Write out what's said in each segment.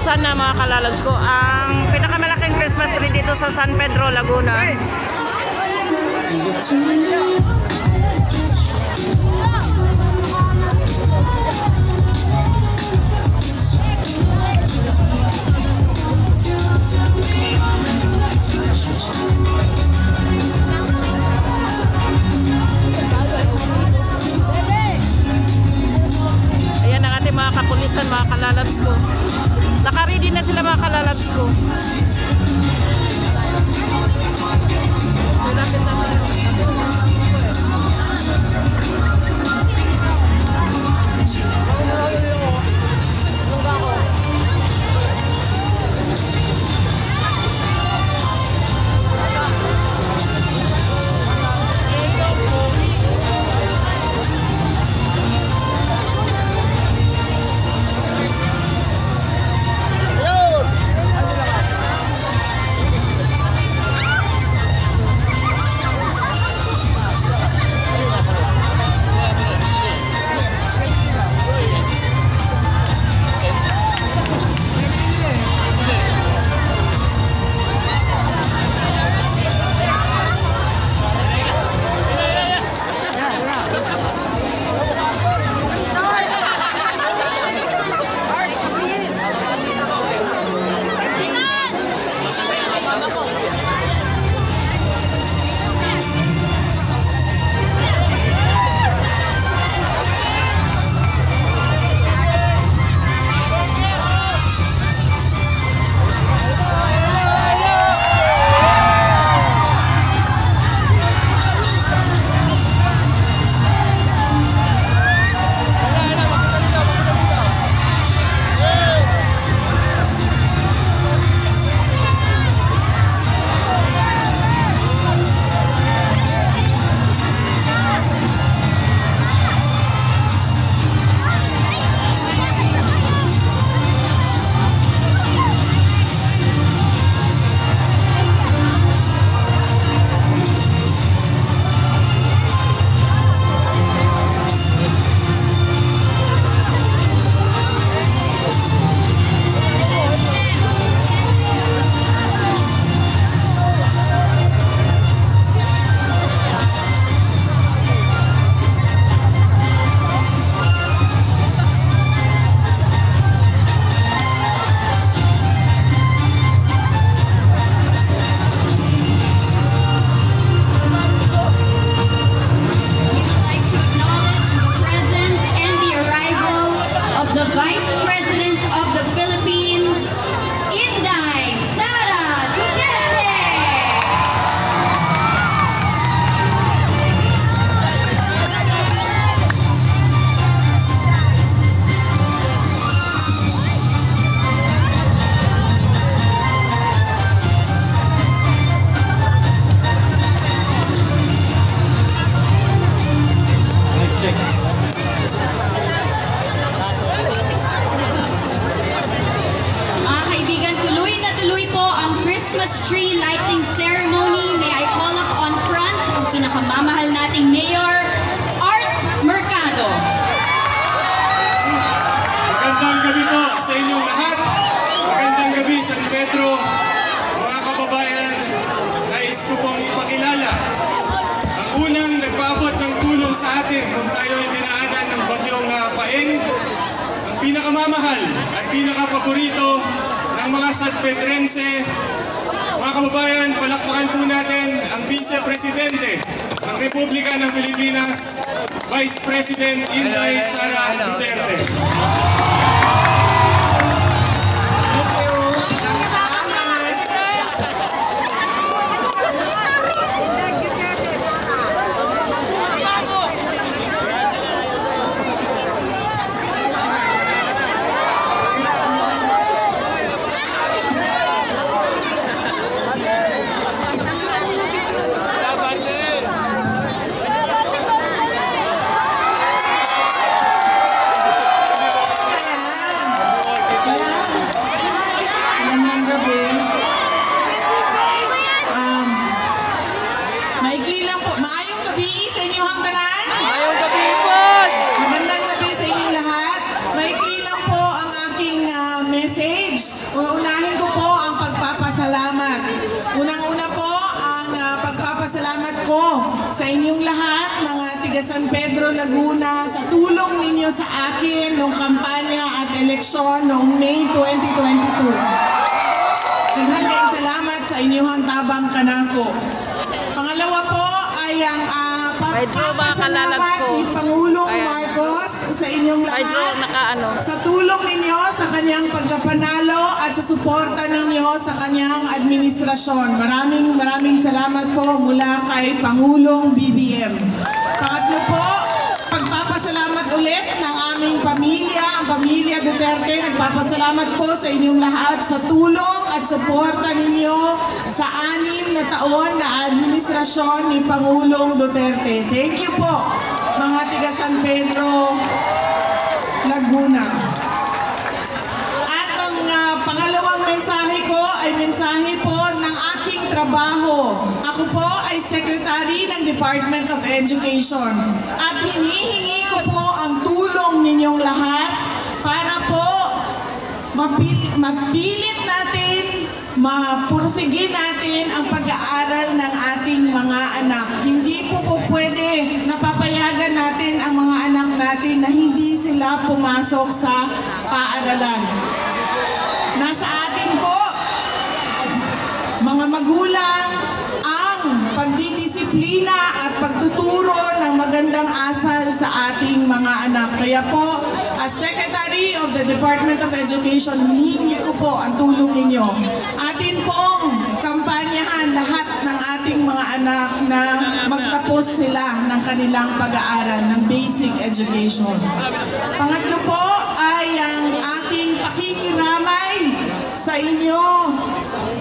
nabuksan na mga kalalabs ko ang pinakamalaking Christmas tree dito sa San Pedro, Laguna. Ayan ang ating mga kapulisan, mga kalalabs ko. Naka-ready na sila mga kalalabs ko. Christmas tree lighting ceremony. May I call up on front ang pinakamamahal nating Mayor, Art Mercado. Magandang gabi po sa inyong lahat. Magandang gabi San Pedro. Mga kababayan, nais ko pong ipakilala ang unang nagpaabot ng tulong sa atin nung tayo ay dinaanan ng bagyong Paeng. Ang pinakamamahal at pinakapaborito ng mga San Pedrense. Mga kababayan, palakpakan po natin ang Vice Presidente ng Republika ng Pilipinas, Vice President Inday Sara Duterte. San Pedro, Laguna, sa tulong ninyo sa akin noong kampanya at eleksyon noong May 2022. Daghan kayong salamat sa inyong tabang kanako. Pangalawa po ay ang papasalamat ni Pangulong Marcos sa inyong lahat sa tulong ninyo sa kanyang pagkapanalo at sa suporta ninyo sa kanyang administrasyon. Maraming salamat po mula kay Pangulong BBM. Pangatlo po, pagpapasalamat ulit ng aming pamilya, ang pamilya Duterte. Nagpapasalamat po sa inyong lahat sa tulong at suporta ninyo sa 6 na taon na administrasyon ni Pangulong Duterte. Thank you po, mga tiga San Pedro, Laguna. At ang pangalawang mensahe ko ay mensahe po ng aking trabaho. Ako po ay Secretary ng Department of Education at hinihingi ko po ang tulong ninyong lahat para po mapilit natin, mapursige natin ang pag-aaral ng ating mga anak. Hindi po pwede na papayagan natin ang mga anak natin na hindi sila pumasok sa paaralan. Nasa atin po, mga magulang, ang pagdidisiplina at pagtuturo ng magandang asal sa ating mga anak. Kaya po, as Secretary of the Department of Education, hinihingi ko po ang tulong ninyo. Atin pong kampanyahan lahat ng ating mga anak na magtapos sila ng kanilang pag-aaral ng basic education. Pangatlo po ay ang aking pakikiramay sa inyo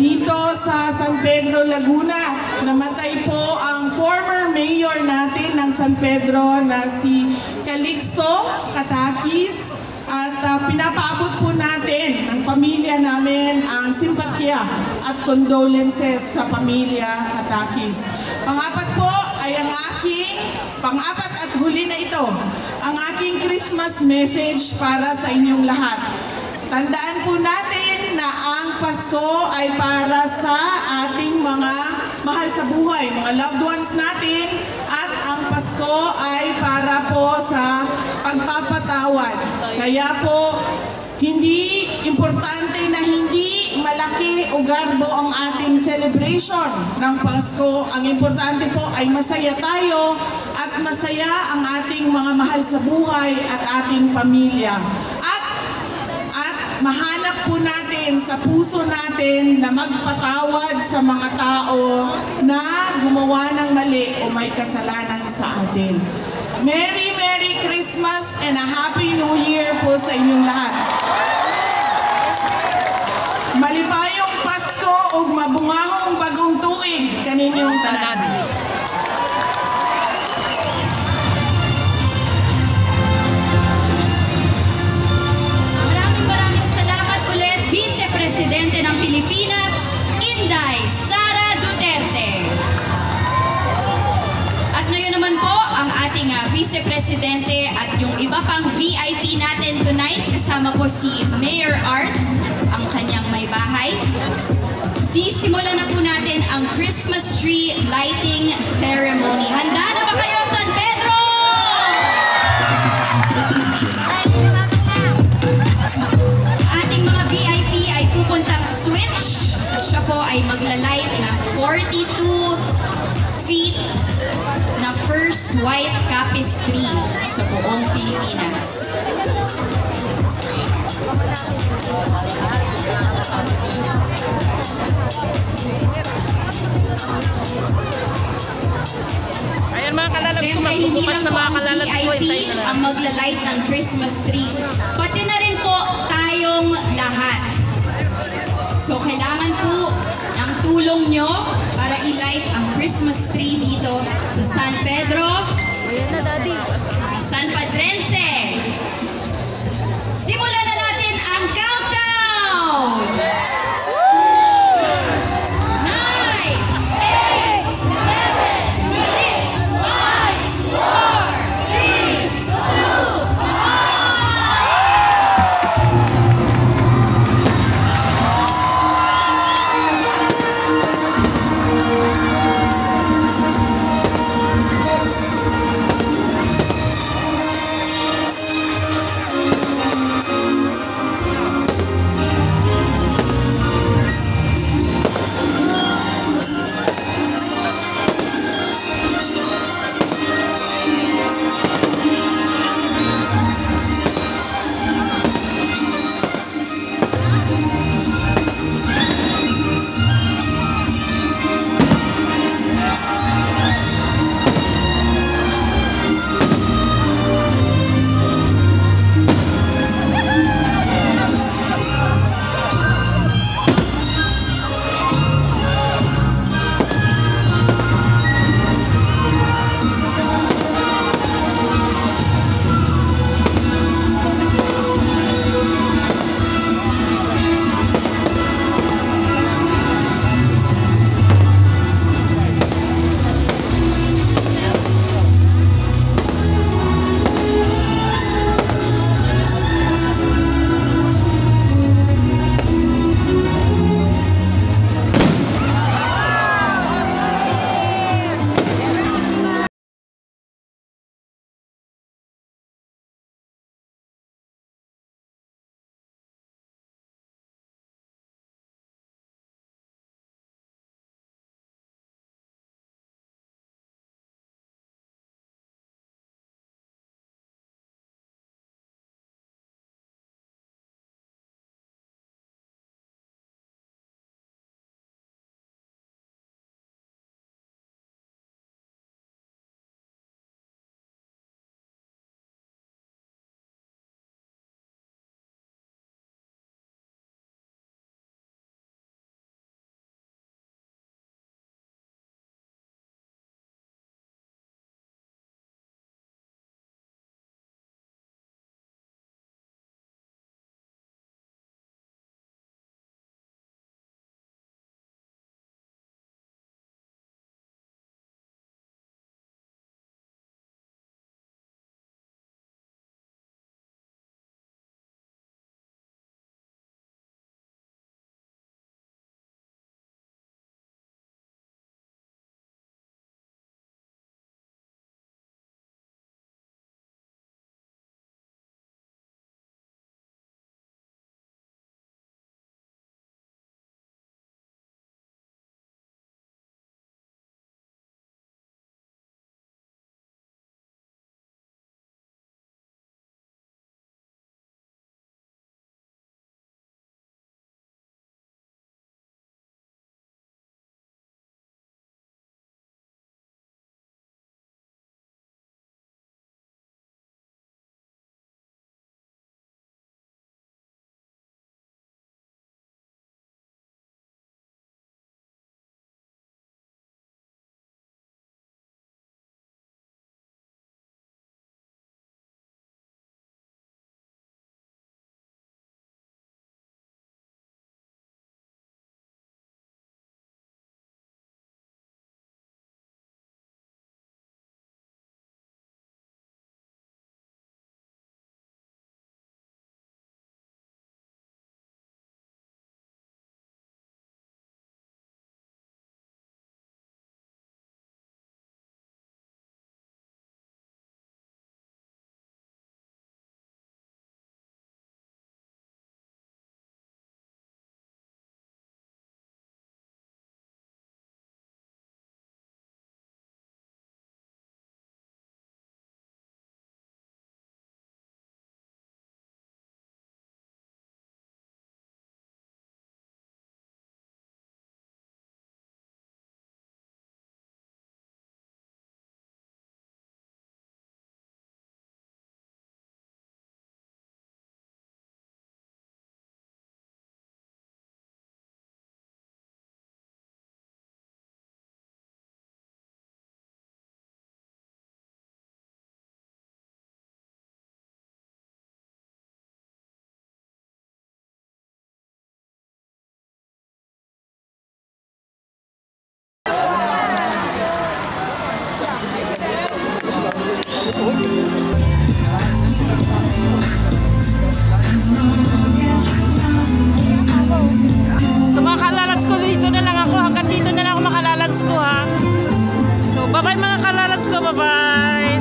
dito sa San Pedro, Laguna. Namatay po ang former mayor natin ng San Pedro na si Calixto Katakis at pinapaabot po natin ng pamilya namin ang simpatya at condolences sa pamilya Katakis. Pangapat po ay ang aking, pang-apat at huli na ito, ang aking Christmas message para sa inyong lahat. Tandaan po natin na ang Pasko ay para sa ating mga mahal sa buhay, mga loved ones natin, at ang Pasko ay para po sa pagpapatawad. Kaya po, hindi importante na hindi malaki o garbo ang ating celebration ng Pasko. Ang importante po ay masaya tayo at masaya ang ating mga mahal sa buhay at ating pamilya. At mahanap po natin sa puso natin na magpatawad sa mga tao na gumawa ng mali o may kasalanan sa atin. Merry Christmas and a Happy New Year po sa inyong lahat. Malipayong Pasko ug mabungahong bagong tuig kaninyong tanan. Presidente ng Pilipinas, Inday Sara Duterte. At ngayon naman po, ang ating Vice Presidente at yung iba pang VIP natin tonight, kasama po si Mayor Art, ang kanyang may bahay. Sisimulan na po natin ang Christmas tree lighting ceremony. Handa na ba kayo, San Pedro? Ating mga VIP ay pupuntang switch at siya po ay maglalight ng 42 feet na first white Capiz tree sa buong Pilipinas. Ayan mga kalalabs ko, magbubukas na mga kalalabs ko. Ang maglalight ng Christmas tree. Pati na rin po tayong lahat. So kailangan po ng tulong nyo para i-light ang Christmas tree dito sa San Pedro, San Padrense. Simulan na natin ang countdown! 9, 8, 7, 6, 5, 4, 3, 2, 1.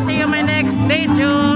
See you my next video.